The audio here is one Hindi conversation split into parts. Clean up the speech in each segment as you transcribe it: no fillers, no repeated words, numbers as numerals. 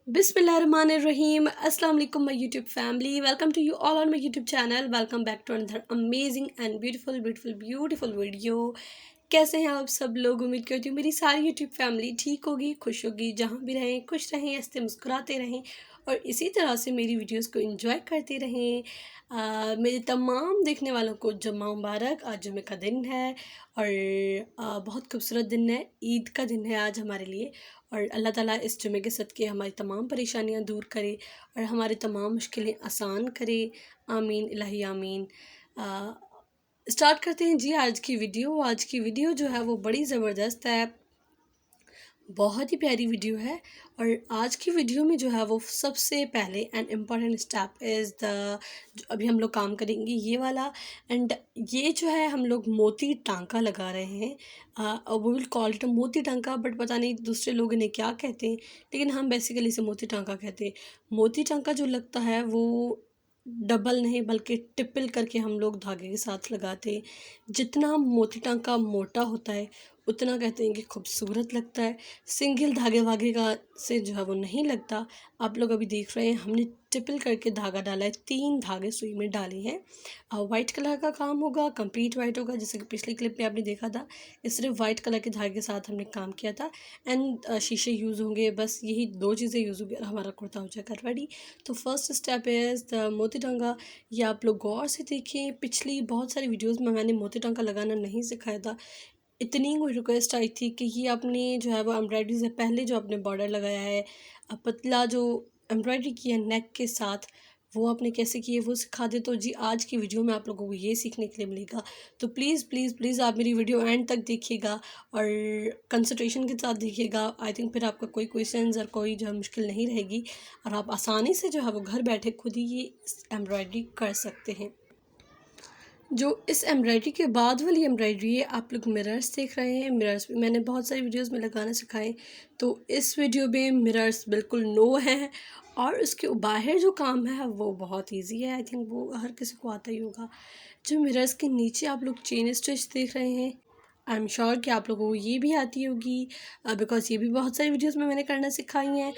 Bismillahirrahmanirrahim. Assalamu alaikum my YouTube family. Welcome to you all on my YouTube channel. Welcome back to another amazing and beautiful video. कैसे हैं आप सब लोग? उम्मीद करती हूँ मेरी सारी यूट्यूब फैमिली ठीक होगी, खुश होगी, जहाँ भी रहें खुश रहें, हंसते मुस्कुराते रहें और इसी तरह से मेरी वीडियोस को एंजॉय करते रहें। मेरे तमाम देखने वालों को जुम्मा मुबारक। आज जुम्मे का दिन है और बहुत खूबसूरत दिन है, ईद का दिन है आज हमारे लिए। और अल्लाह ताला इस जुम्मे के सदक़े हमारी तमाम परेशानियां दूर करे और हमारी तमाम मुश्किलें आसान करे। आमीन इलाही आमीन। स्टार्ट करते हैं जी आज की वीडियो जो है वो बड़ी ज़बरदस्त है, बहुत ही प्यारी वीडियो है। और आज की वीडियो में जो है वो सबसे पहले and important step is the जो अभी हम लोग काम करेंगे ये वाला। एंड ये जो है हम लोग मोती टांका लगा रहे हैं। वी विल कॉल इट मोती टांका, बट पता नहीं दूसरे लोग इन्हें क्या कहते हैं, लेकिन हम बेसिकली इसे मोती टांका कहते हैं। मोती टांका जो लगता है वो डबल नहीं बल्कि ट्रिपल करके हम लोग धागे के साथ लगाते हैं। जितना मोती टांका मोटा होता है उतना कहते हैं कि खूबसूरत लगता है। सिंगल धागे वागे का से जो है वो नहीं लगता। आप लोग अभी देख रहे हैं हमने ट्रिपल करके धागा डाला है, 3 धागे सुई में डाले हैं। वाइट कलर का काम होगा, कंप्लीट वाइट होगा, जैसे कि पिछली क्लिप में आपने देखा था। इस सिर्फ वाइट कलर के धागे के साथ हमने काम किया था। एंड शीशे यूज़ होंगे, बस यही 2 चीज़ें यूज़ होंगी और हमारा कुर्ता हो जाएगा रेडी। तो फर्स्ट स्टेप इज़ द मोती टांगा। ये आप लोग गौर से देखें, पिछली बहुत सारी वीडियोज़ में मैंने मोती टांका लगाना नहीं सिखाया था। इतनी कोई रिक्वेस्ट आई थी कि ये आपने जो है वो एम्ब्रॉयडरी से पहले जो आपने बॉर्डर लगाया है, पतला जो एम्ब्रॉयडरी की है नेक के साथ, वो आपने कैसे की है वो सिखा दे। तो जी आज की वीडियो में आप लोगों को ये सीखने के लिए मिलेगा। तो प्लीज़ आप मेरी वीडियो एंड तक देखिएगा और कंसंट्रेशन के साथ देखिएगा। आई थिंक फिर आपका कोई क्वेश्चंस और कोई जो है मुश्किल नहीं रहेगी और आप आसानी से जो है वो घर बैठे खुद ही ये एम्ब्रॉयडरी कर सकते हैं। जो इस एम्ब्रॉयडरी के बाद वाली एम्ब्रॉयडरी है, आप लोग मिरर्स देख रहे हैं। मिरर्स भी मैंने बहुत सारी वीडियोस में लगाना सिखाए, तो इस वीडियो में मिरर्स बिल्कुल नो है और उसके बाहर जो काम है वो बहुत इजी है। आई थिंक वो हर किसी को आता ही होगा। जो मिरर्स के नीचे आप लोग चेन स्टिच देख रहे हैं, आई एम श्योर कि आप लोगों को ये भी आती होगी, बिकॉज ये भी बहुत सारी वीडियोज़ में मैंने करना सिखाई हैं।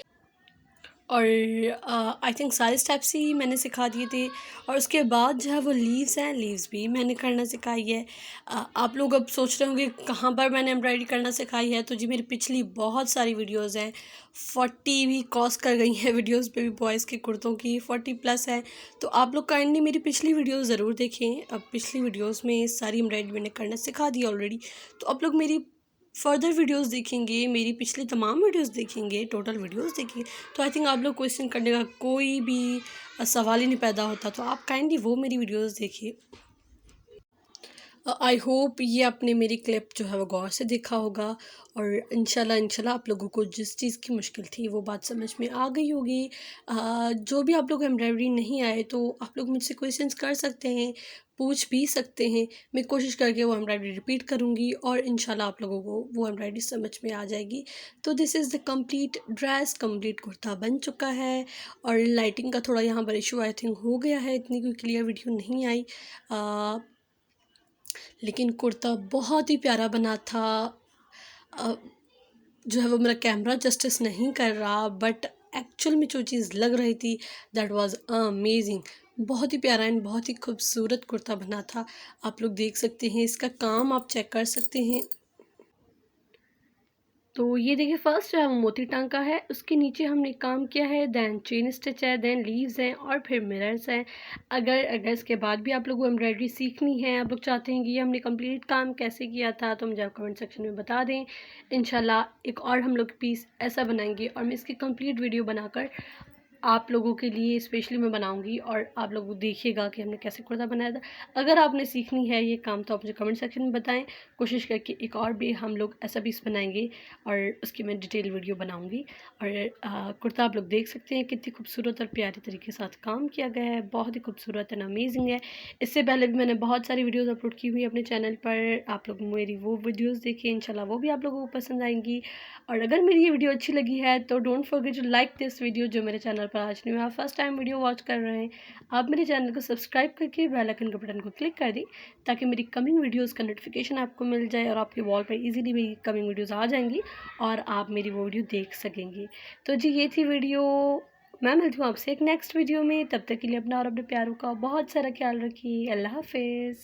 और आई थिंक सारे स्टेप्स ही मैंने सिखा दिए थे। और उसके बाद जो है वो लीव्स हैं, लीव्स भी मैंने करना सिखाई है। आप लोग अब सोच रहे होंगे कहाँ पर मैंने एम्ब्रॉयडरी करना सिखाई है। तो जी मेरी पिछली बहुत सारी वीडियोज़ हैं, 40 भी क्रॉस कर गई हैं वीडियोज़ पे भी, बॉयज़ के कुर्तों की 40 प्लस है। तो आप लोग काइंडली मेरी पिछली वीडियोज़ ज़रूर देखें। अब पिछली वीडियोज़ में सारी एम्ब्रॉयडरी मैंने करना सिखा दिया ऑलरेडी। तो आप लोग मेरी फर्दर वीडियोस देखेंगे, मेरी पिछली तमाम वीडियोस देखेंगे, टोटल वीडियोस देखेंगे, तो आई थिंक आप लोग क्वेश्चन करने का कोई भी सवाल ही नहीं पैदा होता। तो आप काइंडली वो मेरी वीडियोस देखिए। आई होप ये आपने मेरी क्लिप जो है वो गौर से देखा होगा और इंशाल्लाह आप लोगों को जिस चीज़ की मुश्किल थी वो बात समझ में आ गई होगी। जो भी आप लोग एम्ब्रॉयडरी नहीं आए तो आप लोग मुझसे क्वेश्चंस कर सकते हैं, पूछ भी सकते हैं। मैं कोशिश करके वो एम्ब्रॉयडरी रिपीट करूँगी और इंशाल्लाह आप लोगों को वो एम्ब्रॉयडरी समझ में आ जाएगी। तो this is the complete dress, complete kurta बन चुका है। और लाइटिंग का थोड़ा यहाँ पर इशू आई थिंक हो गया है, इतनी कोई क्लियर वीडियो नहीं आई, लेकिन कुर्ता बहुत ही प्यारा बना था। अ, जो है वो मेरा कैमरा जस्टिस नहीं कर रहा, बट एक्चुअल में जो चीज़ लग रही थी दैट वाज अमेजिंग। बहुत ही प्यारा एंड बहुत ही खूबसूरत कुर्ता बना था। आप लोग देख सकते हैं, इसका काम आप चेक कर सकते हैं। तो ये देखिए फर्स्ट जो है वो मोती टांका है, उसके नीचे हमने काम किया है, देन चेन स्टिच है, देन लीव्स हैं और फिर मिरर्स हैं। अगर अगर इसके बाद भी आप लोगों को एम्ब्रॉयडरी सीखनी है, आप लोग चाहते हैं कि ये हमने कंप्लीट काम कैसे किया था, तो मुझे आप कमेंट सेक्शन में बता दें। इंशाल्लाह एक और हम लोग पीस ऐसा बनाएंगे और मैं इसकी कंप्लीट वीडियो बनाकर आप लोगों के लिए स्पेशली मैं बनाऊंगी और आप लोग देखिएगा कि हमने कैसे कुर्ता बनाया था। अगर आपने सीखनी है ये काम तो आप मुझे कमेंट सेक्शन में बताएं, कोशिश करके एक और भी हम लोग ऐसा पीस बनाएंगे और उसकी मैं डिटेल वीडियो बनाऊंगी। और कुर्ता आप लोग देख सकते हैं कितनी खूबसूरत और प्यारी तरीके के साथ काम किया गया है, बहुत ही खूबसूरत एंड अमेजिंग है। इससे पहले भी मैंने बहुत सारी वीडियोज़ अपलोड की हुई है अपने चैनल पर, आप लोग मेरी वो वीडियोज़ देखिए, इंशाल्लाह वो भी आप लोगों को पसंद आएंगी। और अगर मेरी ये वीडियो अच्छी लगी है तो don't forget to like this video, जो मेरे चैनल पर पर आज न्यू आप फर्स्ट टाइम वीडियो वॉच कर रहे हैं, आप मेरे चैनल को सब्सक्राइब करके बेल आइकन के बटन को क्लिक कर दें ताकि मेरी कमिंग वीडियोस का नोटिफिकेशन आपको मिल जाए और आपके वॉल पर इजीली मेरी कमिंग वीडियोस आ जाएंगी और आप मेरी वो वीडियो देख सकेंगे। तो जी ये थी वीडियो। मैं मिलती हूँ आपसे एक नेक्स्ट वीडियो में, तब तक के लिए अपना और अपने प्यारों का बहुत सारा ख्याल रखिए। अल्लाह हाफिज़।